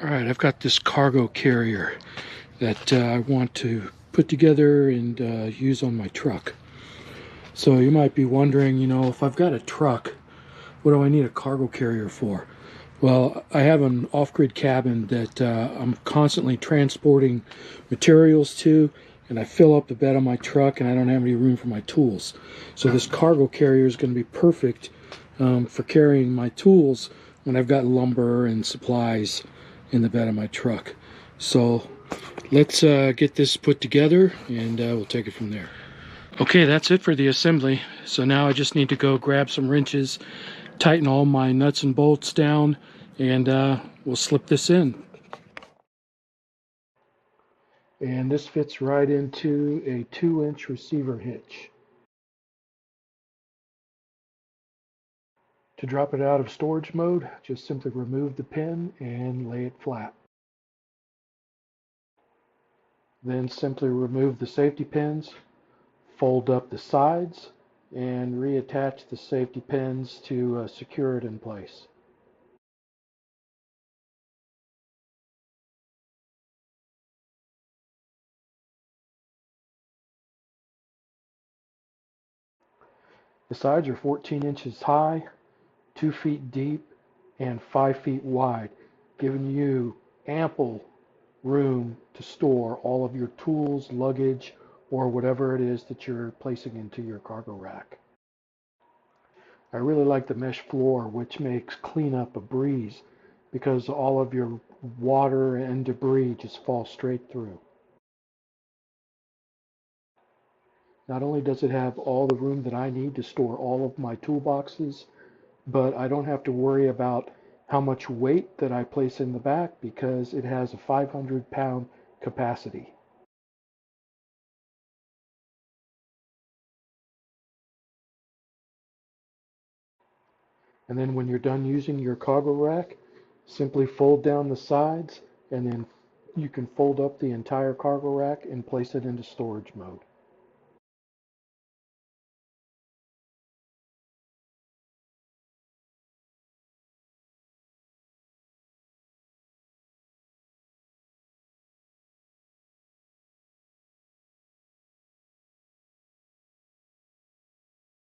Alright, I've got this cargo carrier that I want to put together and use on my truck. So you might be wondering, if I've got a truck, what do I need a cargo carrier for? Well, I have an off-grid cabin that I'm constantly transporting materials to, and I fill up the bed of my truck and I don't have any room for my tools. So this cargo carrier is going to be perfect for carrying my tools when I've got lumber and supplies in the bed of my truck. So let's get this put together and we'll take it from there. Okay, that's it for the assembly. So now I just need to go grab some wrenches, tighten all my nuts and bolts down, and we'll slip this in. And this fits right into a 2-inch receiver hitch. To drop it out of storage mode, just simply remove the pin and lay it flat. Then simply remove the safety pins, fold up the sides, and reattach the safety pins to secure it in place. The sides are 14 inches high, 2 feet deep, and 5 feet wide, giving you ample room to store all of your tools, luggage, or whatever it is that you're placing into your cargo rack. I really like the mesh floor, which makes cleanup a breeze because all of your water and debris just falls straight through. Not only does it have all the room that I need to store all of my toolboxes, but I don't have to worry about how much weight that I place in the back because it has a 500-pound capacity. And then when you're done using your cargo rack, simply fold down the sides and then you can fold up the entire cargo rack and place it into storage mode.